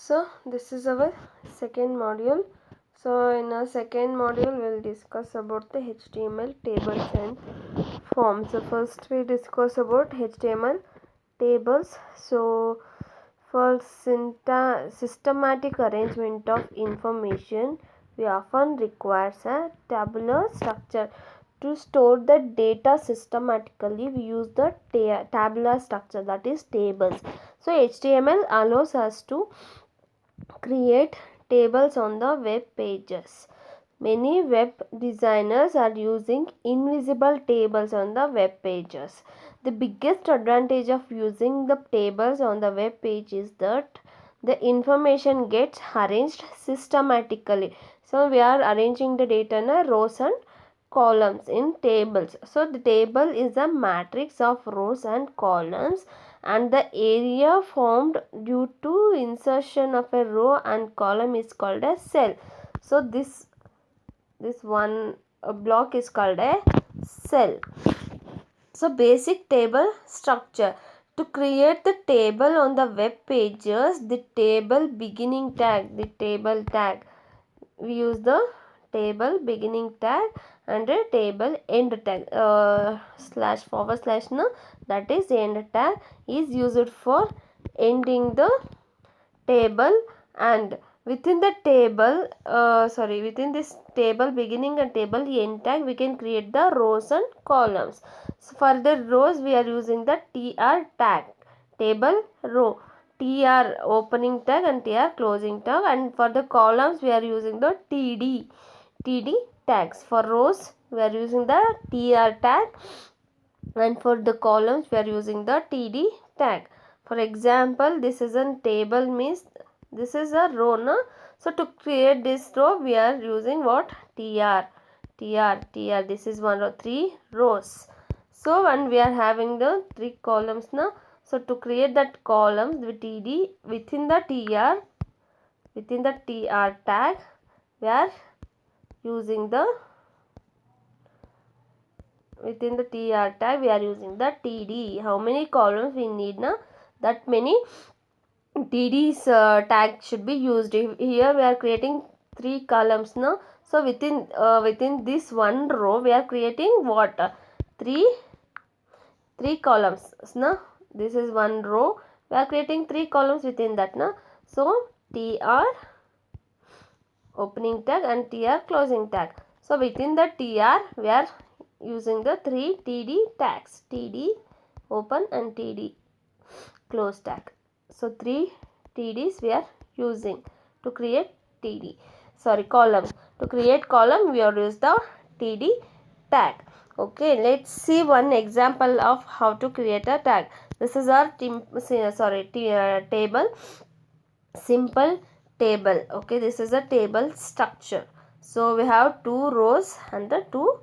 So this is our second module. So in our second module we'll discuss about the HTML tables and forms. So first we discuss about HTML tables. So for systematic arrangement of information, we often require a tabular structure. To store the data systematically, we use the tabular structure, that is tables. So HTML allows us to create tables on the web pages. Many web designers are using invisible tables on the web pages. The biggest advantage of using the tables on the web page is that the information gets arranged systematically. So we are arranging the data in rows and columns in tables. So the table is a matrix of rows and columns, and the area formed due to insertion of a row and column is called a cell. So this one block is called a cell. So basic table structure. To create the table on the web pages, the table beginning tag, we use the table beginning tag and a table end tag, slash forward slash, no, that is end tag is used for ending the table. And within the table, within this table beginning and table end tag, we can create the rows and columns. So for the rows we are using the tr tag, table row, tr opening tag and tr closing tag. And for the columns we are using the td tags. For rows we are using the tr tag, and for the columns we are using the td tag. For example, this is a table, means this is a row, no? So to create this row we are using what? tr. This is one row, 3 rows. So when we are having the 3 columns, no? So to create that columns with td within the tr tag, we are using the within the tr tag we are using the td. How many columns we need, na? That many td's tag should be used. Here we are creating 3 columns, no? So within this one row we are creating what? 3 columns, no? This is one row, we are creating 3 columns within that, no? So tr opening tag and tr closing tag. So within the tr we are using the 3 td tags, td open and td close tag. So 3 td's we are using to create columns. To create column we are use the td tag. Okay, let's see one example of how to create a tag. This is our table, simple table. Okay, this is a table structure. So we have 2 rows and the 2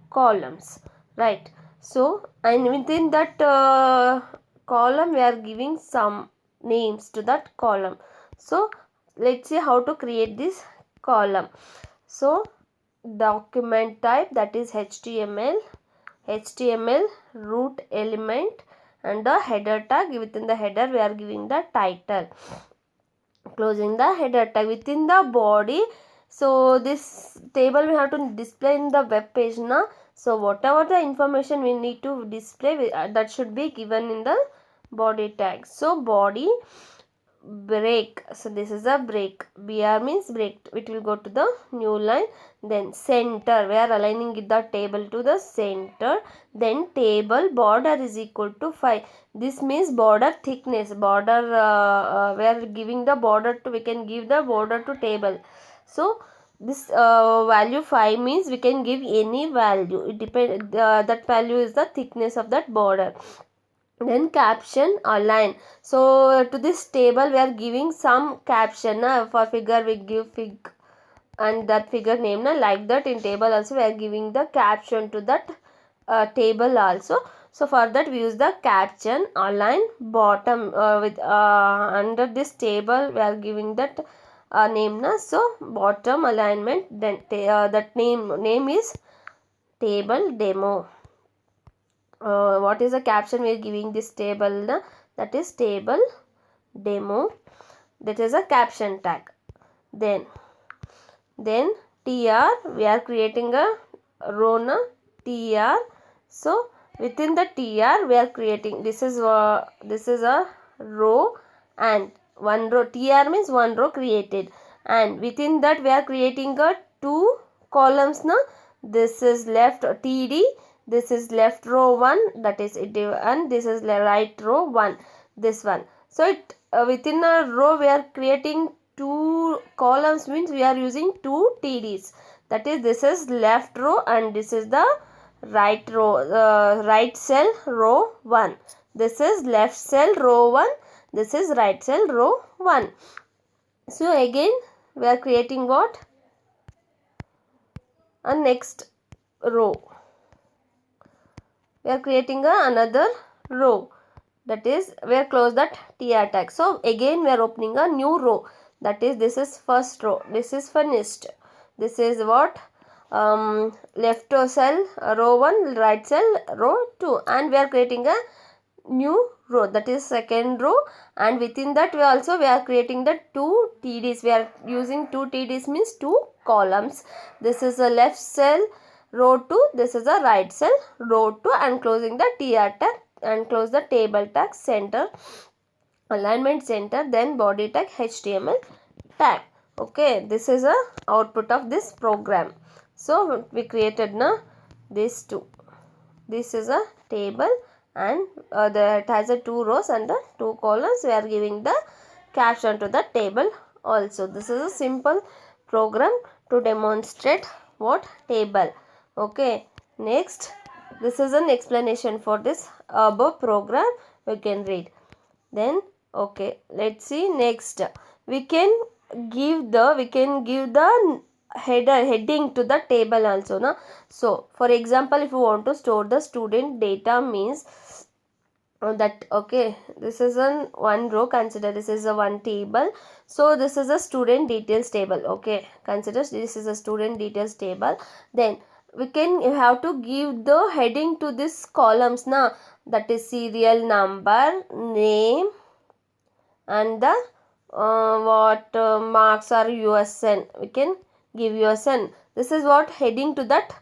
columns, right? So and within that column we are giving some names to that column. So let's see how to create this column. So document type, that is html root element, and the header tag. Within the header we are giving the title, closing the header tag. Within the body, so this table we have to display in the web page, na? So whatever the information we need to display, that should be given in the body tag. So body break, so this is a break, br means break, it will go to the new line. Then center, we are aligning the table to the center. Then table border is equal to 5. This means border thickness, border we are giving the border to, we can give the border to table. So this value 5 means we can give any value, it depend, that value is the thickness of that border. Then caption align. So to this table we are giving some caption, for figure we give fig and that figure name, like that in table also we are giving the caption to that table also. So for that we use the caption align bottom, with under this table we are giving that name, so bottom alignment. Then that name is table demo. What is the caption we are giving this table, that is table demo. that is a caption tag. Then tr, we are creating a row na tr. So within the tr we are creating, this is a row, and one row, tr means one row created, and within that we are creating a two columns na. This is left td, this is left row 1, that is it, and this is right row 1, this one. So it within a row we are creating two columns, means we are using two tds, that is this is left row and this is the right row, right cell row 1, this is left cell row 1, this is right cell row 1. So again we are creating what, a next row, we are creating another row, that is we are close that tr tag. So again we are opening a new row, that is this is first row, this is finished, this is what, left cell row 1, right cell row 2, and we are creating a new row, that is second row, and within that we are creating the two tds, we are using two tds means two columns, this is a left cell row 2, this is a right cell row 2, and closing the tr tag, and close the table tag center, alignment center, then body tag html tag. Okay, this is a output of this program. So we created na these two, this is a table, and it has a two rows and the two columns, we are giving the caption to the table also. This is a simple program to demonstrate what, table. Okay, next, this is an explanation for this above program, we can read. Then okay, let's see next, we can give the heading to the table also na. So for example, if you want to store the student data, means that okay, this is one row, consider this is a one table, so this is a student details table. Okay, consider this is a student details table, then you have to give the heading to this columns na, that is serial number, name, and the marks are USN, we can give USN, this is what heading to that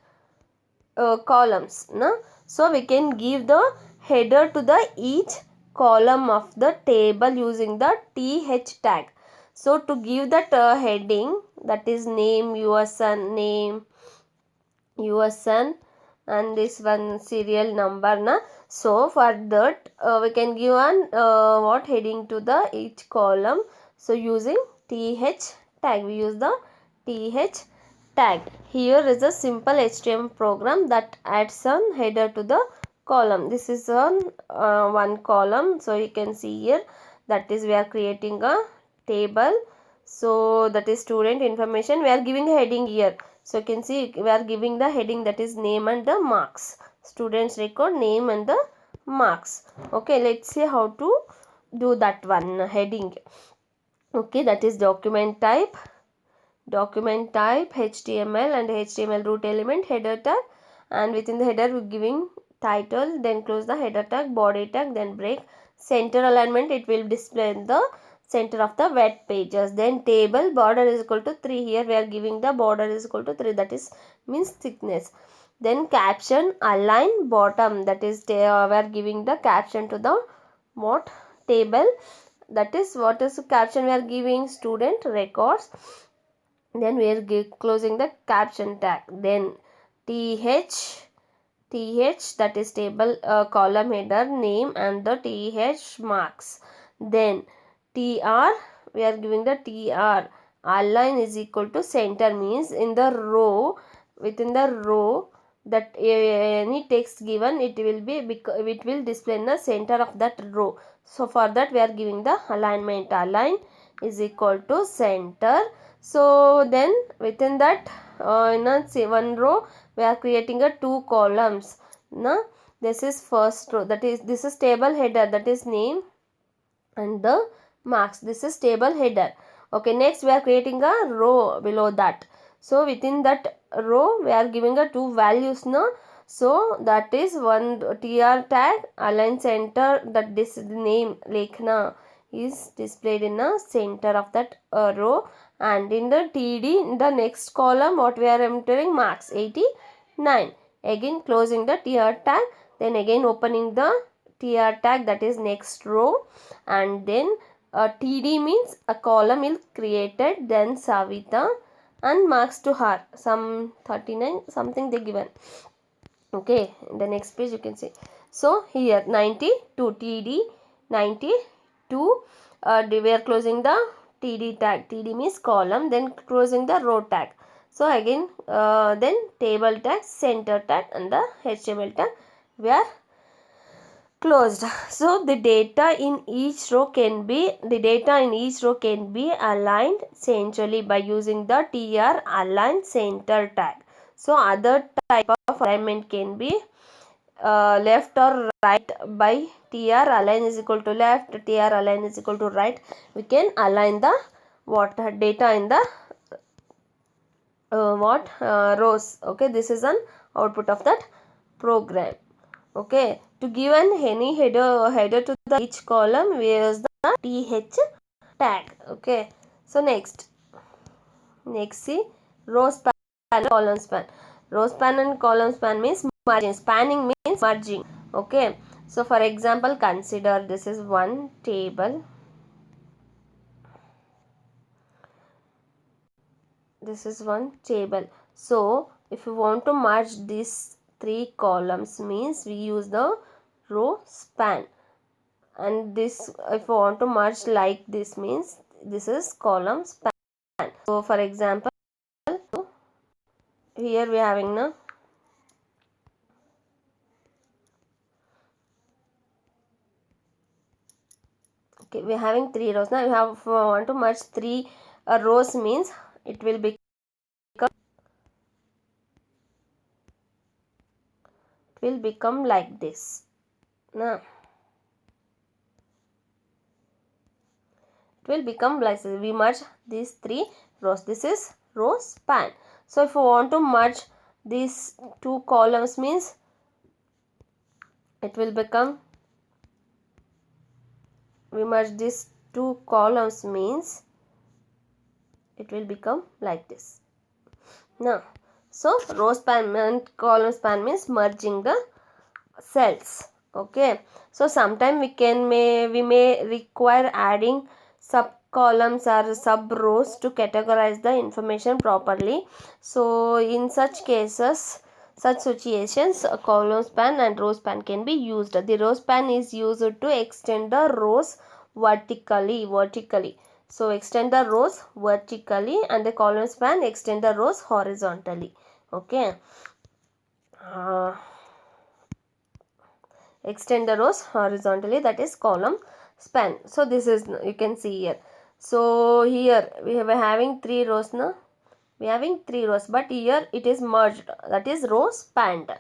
columns na. So we can give the header to the each column of the table using the th tag. So to give that heading, that is name, USN, name, USN, and this one serial number na. So for that we can give an what heading to the each column. So using th tag, we use the th tag. Here is a simple HTML program that adds some header to the column. This is one column, so you can see here, that is we are creating a table, so that is student information, we are giving a heading here. So you can see we are giving the heading, that is name and the marks, students record name and the marks. Okay, let's see how to do that one heading. Okay, that is document type HTML, and HTML root element header tag, and within the header we are giving title, then close the header tag, body tag, then break, center alignment, it will display in the center of the web pages. Then table border is equal to 3, here we are giving the border is equal to 3, that is means thickness. Then caption align bottom, that is we are giving the caption to the what table, that is what is caption we are giving, student records, then we are closing the caption tag, then th that is table column header name and the th marks, then tr, we are giving the tr align is equal to center, means in the row, within the row that any text given, it will display in the center of that row. So for that we are giving the alignment, align is equal to center. So then within that in a one row we are creating a two columns na. This is first row, that is this is table header, that is name and the marks, this is table header. Okay, next we are creating a row below that, so within that row we are giving a two values na. So that is one tr tag align center, that this name Lekhna is displayed in the center of that row, and in the TD, in the next column, what we are entering? Marks 89. Again closing the TR tag, then again opening the TR tag, that is next row, and then TD means a column is created, then Savita, and marks to her, some 39 something they given. Okay, in the next page you can see. So here 92 TD 92, we are closing the TD tag. TD means column, then closing the row tag. So again then table tag, center tag, and the HTML tag we are closed. So the data in each row can be aligned centrally by using the TR align center tag. So other type of alignment can be left or right by TR align is equal to left, TR align is equal to right. We can align the data in the rows. Okay, this is an output of that program. Okay, to give any header to the each column, we use the TH tag. Okay, so next see row span and column span. Row span and column span means margin. Spanning means merging. Okay, so for example, consider this is one table. This is one table. So if you want to merge these three columns, means we use the row span, and this if you want to merge like this, means this is column span. So for example, here we are having now okay, we are having three rows. Now you have, if you want to merge three rows, means it will become like this. Now it will become like this. We merge these three rows. This is row span. So if you want to merge these two columns, means it will become, we merge these two columns, means it will become like this. Now so row span and column span means merging the cells. Okay, so sometime we may require adding sub columns or sub rows to categorize the information properly. So in such cases, such situations, a column span and row span can be used. The row span is used to extend the rows vertically. So extend the rows vertically, and the column span extend the rows horizontally. Okay, extend the rows horizontally, that is column span. So this is, you can see here. So here we are having three rows now. We are having three rows, but here it is merged, that is row spanned.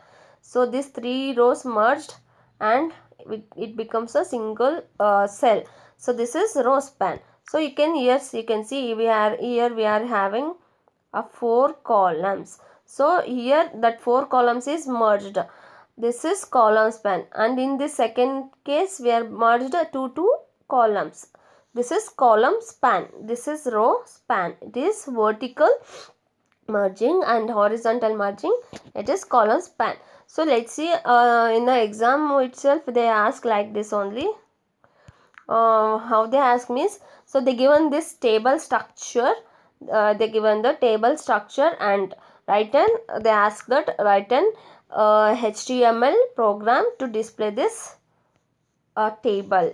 So these three rows merged, and it becomes a single cell. So this is row span. So you can, yes, you can see we are having four columns. So here that four columns is merged. This is column span, and in the second case we are merged two columns. This is column span. This is row span. It is vertical merging and horizontal merging. It is column span. So let's see, in the exam itself they ask like this only. How they ask means, so they given this table structure, they given the table structure, and they ask that write an HTML program to display this table.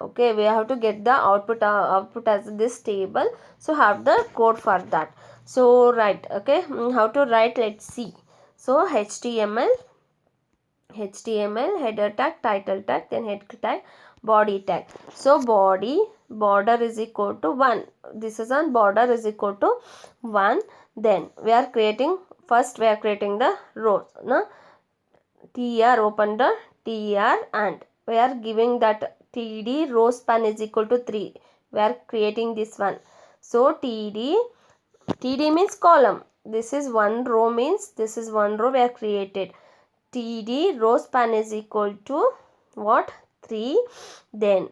Okay, we have to get the output as this table. So have the code for that. So write, okay, how to write, let's see. So HTML header tag, title tag, then head tag, body tag. So border is equal to 1. This is on border is equal to 1. Then we are creating, first we are creating the rows. Now TR, open the TR, and we are giving that TD row span is equal to 3. We are creating this one. So TD means column. This is one row, means this is one row we are created. TD row span is equal to what? 3. Then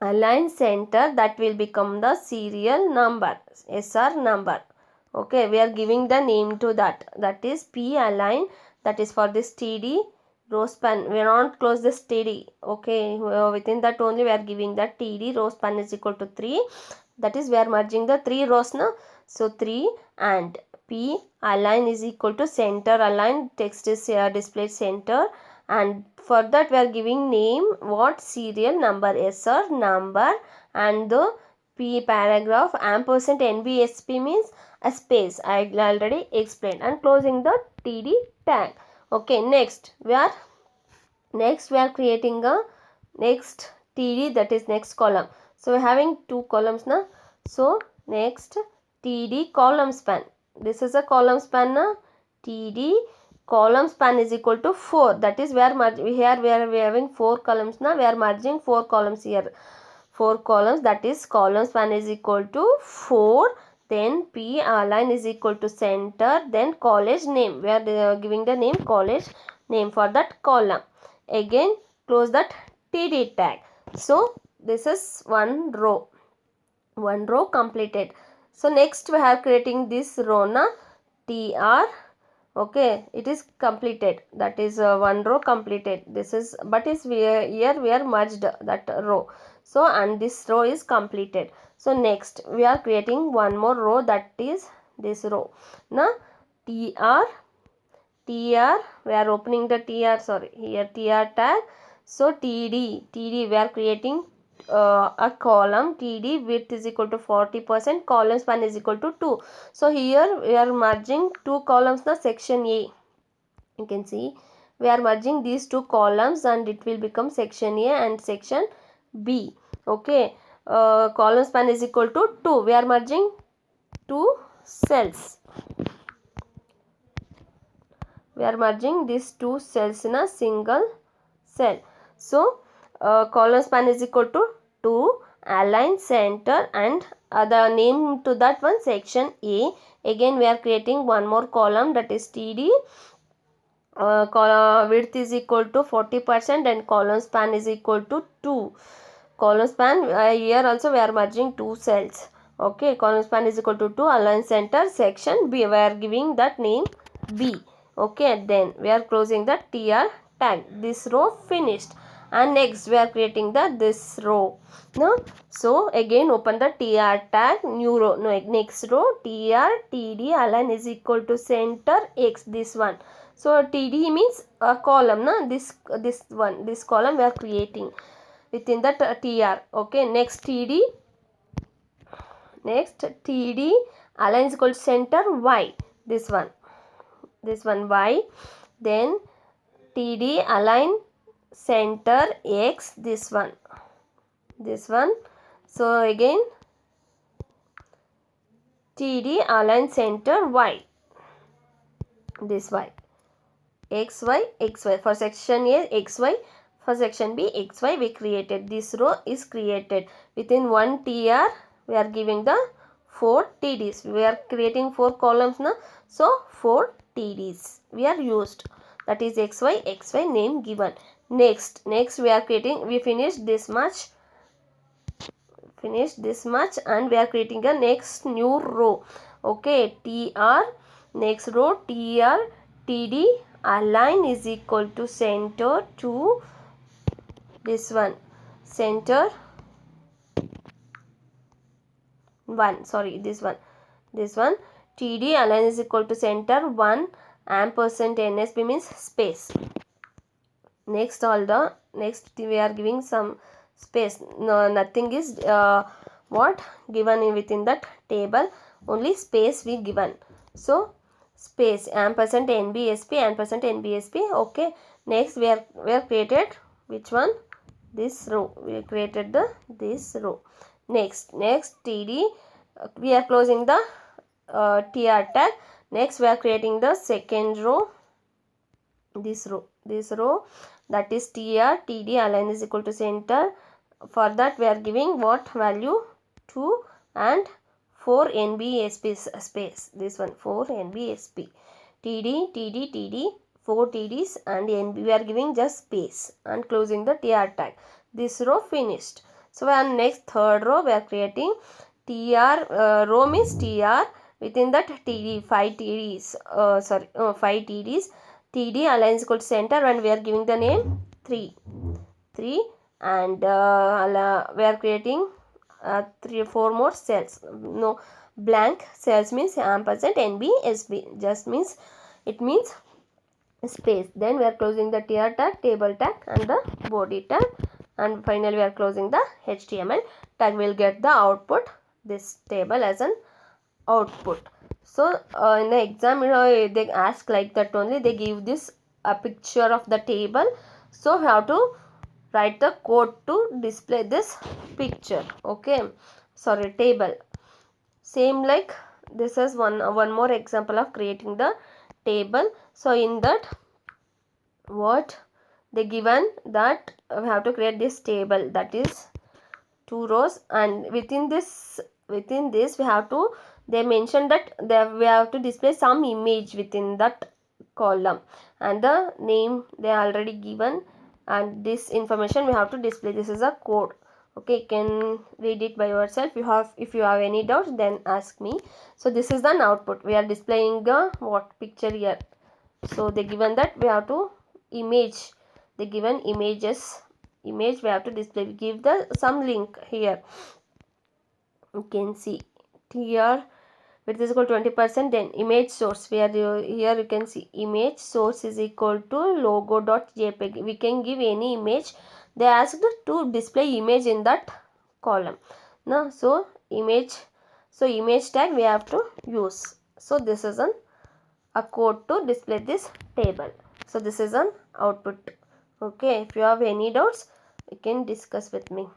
align center, that will become the serial number, SR number. Okay, we are giving the name to that, that is P align, that is for this TD row span. We are not close this TD. Okay, within that only we are giving that TD row span is equal to 3, that is we are merging the 3 rows now. So 3 and P align is equal to center align, text is displayed center, and for that we are giving name, what serial number, SR number, and the P paragraph ampersand NBSP means a space, I already explained, and closing the TD tag. Okay, next we are creating a next TD, that is next column. So we are having two columns now. So next TD column span, this is a column span now. TD column span is equal to 4, that is we are here we are having 4 columns now, we are merging 4 columns here, 4 columns, that is column span is equal to 4, then P align is equal to center, then college name, we are giving the name college name for that column. Again close that TD tag. So this is one row completed. So next we are creating this row na, TR. Okay, it is completed, that is one row completed. This is, but is here we are merged that row. So and this row is completed. So next we are creating one more row, that is this row na, TR. We are opening the TR, sorry, here TR tag. So TD we are creating a column, TD width is equal to 40%, column span is equal to 2. So here we are merging two columns, the section A, you can see we are merging these two columns and it will become section A and section B. Okay, column span is equal to 2, we are merging two cells, we are merging these two cells in a single cell. So column span is equal to 2, align center, and the name to that one section A. Again we are creating one more column, that is TD, width is equal to 40% and column span is equal to 2. Column span, here also we are merging two cells. Okay, column span is equal to 2, align center, section B, we are giving that name B. Okay, then we are closing the TR tag. This row finished, and next we are creating the this row. No, so again open the TR tag, new row. No, next row TR TD align is equal to center X, this one. So TD means a column, na, this one, this column we are creating within the TR. Okay, next TD align is equal to center Y, this one Y, then TD align center X, this one. So again TD align center Y, this Y, XY for section A, XY for section B, XY we created. This row is created within one TR. We are giving the 4 TDs. We are creating 4 columns now, so 4 TDs we are used, that is XY name given. Next we are creating, we finished this much and we are creating a next new row. Okay, TR, next row TR TD align is equal to center to this one, center 1, sorry, this one TD align is equal to center 1, ampersand NSP means space. Next we are giving some space, no, nothing is what given within that table, only space we given. So space ampersand NBSP. Okay, next we are created which one, this row, we created this row. Next TD, we are closing the TR tag. Next we are creating the second row, this row, that is TR TD align is equal to center. For that we are giving what value, 2 and 4 NBSP space, this one 4 NBSP. TD 4 TDs and NB, we are giving just space and closing the TR tag. This row finished. So on next third row we are creating tr, row means tr, within that td, 5 tds, 5 tds, td align is equal to center, and we are giving the name 3, and we are creating 3 4 more cells. No, blank cells means ampersand nb sb, just means it means space. Then we are closing the tr tag, table tag, and the body tag, and finally we are closing the html tag. Will get the output, this table as an output. So in the exam, they ask like that only. They give this a picture of the table, so we have to write the code to display this picture. Okay, sorry, table. Same like this is one more example of creating the table. So in that, what they given that we have to create this table, that is 2 rows, and within this we have to, they mentioned that we have to display some image within that column, and the name they already given, and this information we have to display. This is a code. Okay, you can read it by yourself. If you have any doubts, then ask me. So this is an output. We are displaying the what picture here. So they given that we have to image, they given images, image we have to display. We give the some link here. You can see here width is equal to 20%. Then image source, where here you can see image source is equal to logo.jpg. We can give any image. They asked to display image in that column. Now so image, so image tag we have to use. So this is a code to display this table. So this is an output. Okay, if you have any doubts, you can discuss with me.